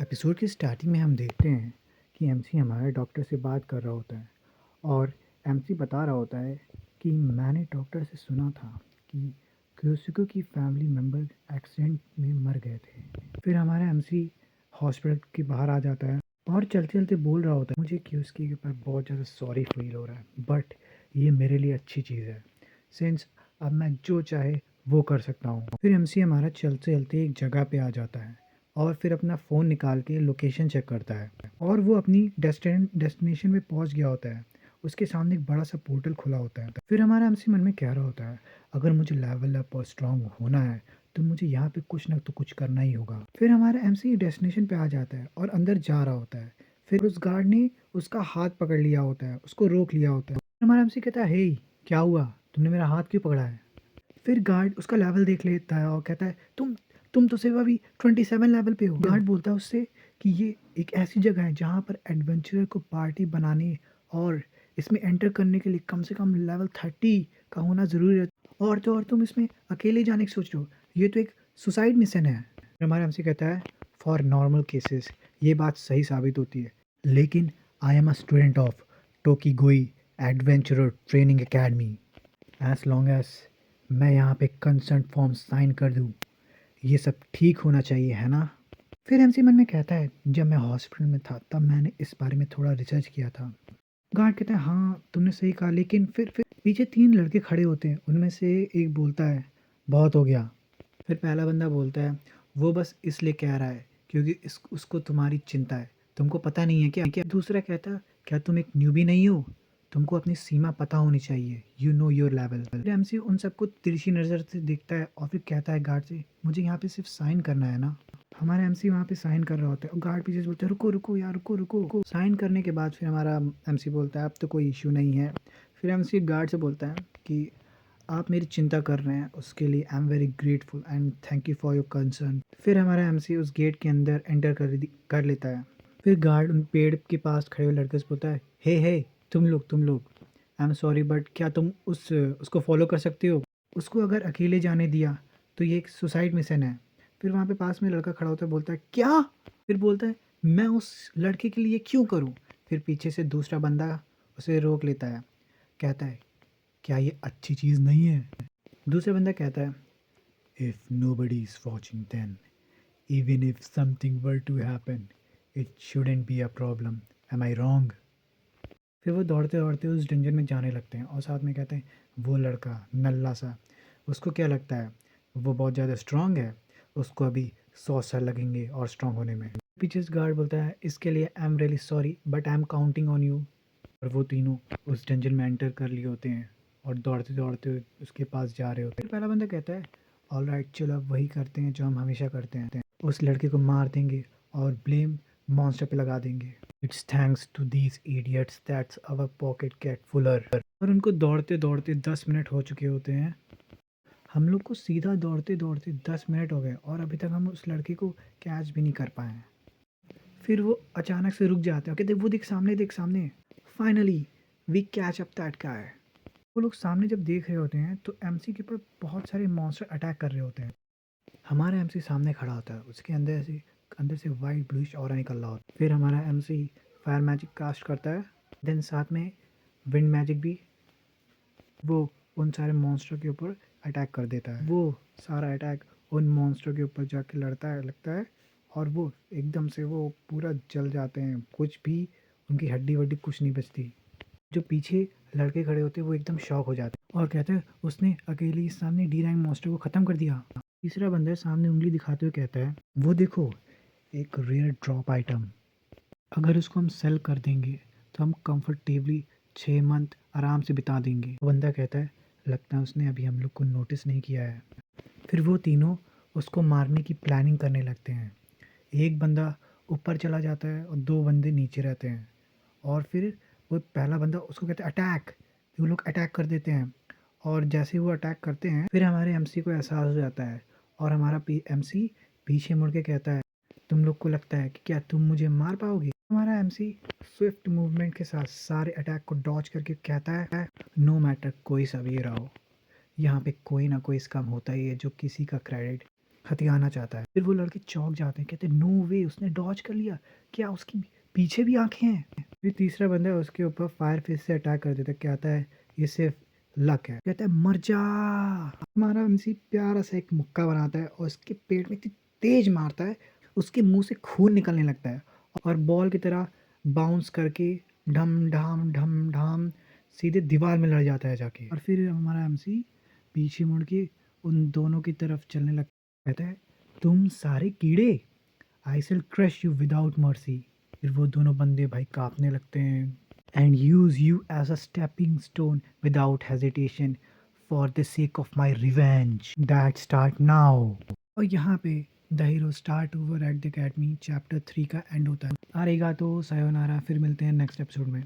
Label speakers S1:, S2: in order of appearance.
S1: Episode की starting में हम देखते हैं कि एमसी हमारे डॉक्टर से बात कर रहा होता है और एमसी बता रहा होता है कि मैंने डॉक्टर से सुना था कि क्योसिको की फैमिली मेम्बर एक्सीडेंट में मर गए थे। फिर हमारा एमसी हॉस्पिटल के बाहर आ जाता है और चलते चलते बोल रहा होता है, मुझे क्योसिको के ऊपर बहुत ज़्यादा सॉरी फील हो रहा है, बट ये मेरे लिए अच्छी चीज़ है सिंस अब मैं जो चाहे वो कर सकता हूँ। फिर एमसी हमारा चलते चलते एक जगह पे आ जाता है और फिर अपना फ़ोन निकाल के लोकेशन चेक करता है और वो अपनी डेस्टिनेशन में पहुंच गया होता है। उसके सामने एक बड़ा सा पोर्टल खुला होता है। फिर हमारा एमसी मन में कह रहा होता है, अगर मुझे लेवल अप और स्ट्रांग होना है तो मुझे यहाँ पे कुछ ना तो कुछ करना ही होगा। फिर हमारा एमसी डेस्टिनेशन पे आ जाता है और अंदर जा रहा होता है। फिर उस गार्ड ने उसका हाथ पकड़ लिया होता है, उसको रोक लिया होता है। हमारा एमसी कहता है, हे क्या हुआ, तुमने मेरा हाथ क्यों पकड़ा है? फिर गार्ड उसका लेवल देख लेता है और कहता है, तुम तो सिर्फ अभी 27 लेवल पे हो। गार्ड बोलता है उससे कि ये एक ऐसी जगह है जहाँ पर एडवेंचरर को पार्टी बनाने और इसमें एंटर करने के लिए कम से कम लेवल 30 का होना ज़रूरी है। और तुम इसमें अकेले जाने की सोच रहे हो, ये तो एक सुसाइड मिशन है। हमारा एमसी कहता है, फॉर नॉर्मल केसेस ये बात सही साबित होती है, लेकिन I am a student of टोकीगोई adventurer training academy. As long as मैं यहाँ पे कंसेंट फॉर्म साइन कर दूँ, ये सब ठीक होना चाहिए, है ना? फिर एमसी मन में कहता है, जब मैं हॉस्पिटल में था तब मैंने इस बारे में थोड़ा रिसर्च किया था। गार्ड कहता है, हाँ तुमने सही कहा, लेकिन फिर पीछे 3 लड़के खड़े होते हैं, उनमें से एक बोलता है, बहुत हो गया। फिर पहला बंदा बोलता है, वो बस इसलिए कह रहा है क्योंकि उसको तुम्हारी चिंता है, तुमको पता नहीं है क्या? दूसरा कहता, क्या तुम एक न्यूबी नहीं हो, तुमको अपनी सीमा पता होनी चाहिए, you know your level. MC उन सबको तिरछी नज़र से देखता है और फिर कहता है गार्ड से, मुझे यहाँ पे सिर्फ साइन करना है ना? हमारा एमसी वहाँ पे साइन कर रहा होता है और गार्ड पीछे से बोलता है, रुको रुको यार, रुको रुको रुको। साइन करने के बाद फिर हमारा एमसी बोलता है, अब तो कोई इशू नहीं है। फिर एमसी गार्ड से बोलता है कि आप मेरी चिंता कर रहे हैं, उसके लिए I am very grateful and thank you for your concern. फिर हमारा एमसी उस गेट के अंदर एंटर कर लेता है। फिर गार्ड उन पेड़ के पास खड़े हुए लड़के से बोलता है, हे तुम लोग आई एम सॉरी बट क्या तुम उसको फॉलो कर सकते हो? उसको अगर अकेले जाने दिया तो ये एक सुसाइड मिशन है। फिर वहाँ पे पास में लड़का खड़ा होता है, बोलता है, क्या? फिर बोलता है, मैं उस लड़के के लिए क्यों करूँ? फिर पीछे से दूसरा बंदा उसे रोक लेता है, कहता है, क्या ये अच्छी चीज़ नहीं है? दूसरा बंदा कहता है, if nobody is watching then even if something were to happen it shouldn't be a problem, am I wrong? फिर वो दौड़ते दौड़ते उस डंजन में जाने लगते हैं और साथ में कहते हैं, वो लड़का नल्ला सा, उसको क्या लगता है वो बहुत ज़्यादा स्ट्रांग है, उसको अभी 100 साल लगेंगे और स्ट्रांग होने में। पीछे से गार्ड बोलता है, इसके लिए I am really sorry but I am counting on you. और वो तीनों उस डंजन में एंटर कर लिए होते हैं और दौड़ते दौड़ते उसके पास जा रहे होते हैं। पहला बंदा कहता है, ऑल राइट चलो अब वही करते हैं जो हम हमेशा करते हैं, उस लड़के को मार देंगे और ब्लेम मॉन्स्टर पे लगा देंगे। It's thanks to these idiots that's our pocket get fuller. और उनको दौड़ते दौड़ते 10 मिनट हो चुके होते हैं। हम लोग को सीधा दौड़ते दौड़ते 10 मिनट हो गए और अभी तक हम उस लड़के को कैच भी नहीं कर पाए हैं। फिर वो अचानक से रुक जाते हैं, कहते, वो देख सामने, finally we catch up that guy. वो लोग सामने जब देख रहे होते हैं तो एमसी के ऊपर बहुत सारे मॉन्स्टर अटैक कर रहे होते हैं। हमारा एमसी सामने खड़ा होता है, उसके अंदर से वाइट ब्लूइश ऑरा निकल रहा होता है। फिर हमारा एमसी फायर मैजिक कास्ट करता है, देन साथ में विंड मैजिक भी, वो उन सारे मॉन्स्टर के ऊपर अटैक कर देता है। वो सारा अटैक उन मॉन्स्टर के ऊपर जाके लगता है और वो एकदम से वो पूरा जल जाते हैं, कुछ भी उनकी हड्डी वड्डी कुछ नहीं बचती। जो पीछे लड़के खड़े होते हैं वो एकदम शॉक हो जाते हैं और कहते हैं, उसने अकेले इस सामने डी रैंक मॉन्स्टर को ख़त्म कर दिया। तीसरा बंदा सामने उंगली दिखाते हुए कहता है, वो देखो एक रेयर ड्रॉप आइटम, अगर उसको हम सेल कर देंगे तो हम कंफर्टेबली 6 मंथ आराम से बिता देंगे। वो बंदा कहता है, लगता है उसने अभी हम लोग को नोटिस नहीं किया है। फिर वो तीनों उसको मारने की प्लानिंग करने लगते हैं। एक बंदा ऊपर चला जाता है और 2 बंदे नीचे रहते हैं और फिर वो पहला बंदा उसको कहते हैं अटैक। वो लोग अटैक कर देते हैं और जैसे ही वो अटैक करते हैं फिर हमारे एमसी को एहसास हो जाता है और हमारा एमसी पीछे मुड़ के कहता है, तुम लोग को लगता है कि क्या तुम मुझे मार पाओगे? हमारा एमसी स्विफ्ट मूवमेंट के साथ सारे अटैक को डॉज करके कहता है, नो मैटर कोई सा भी रहा हो, यहाँ पे कोई ना कोई स्कैम होता ही है जो किसी का क्रेडिट हथियाना चाहता है। फिर वो लड़के चौंक जाते हैं, कहते हैं नो वे, उसने डॉज कर लिया, क्या उसकी पीछे भी आंखें हैं? फिर तीसरा बंदा है उसके ऊपर फायर फिस्ट से अटैक कर देता है, कहता है ये सिर्फ लक है, कहता है मर जा। हमारा एमसी प्यारा सा एक मुक्का बनाता है और उसके पेट में इतनी तेज मारता है, उसके मुंह से खून निकलने लगता है और बॉल की तरह बाउंस करके ढम ढाम सीधे दीवार में लड़ जाता है जाके। और फिर हमारा एमसी पीछे मुड़ के उन दोनों की तरफ चलने लगता है, कहता है तुम सारे कीड़े, I will crush you without mercy. फिर वो दोनों बंदे भाई कांपने लगते हैं, and use you as a stepping stone without hesitation for the sake of my revenge that start now. और यहाँ पे the hero start over at the academy chapter 3 का एंड होता है। आरेगा तो सायोनारा, फिर मिलते हैं नेक्स्ट एपिसोड में।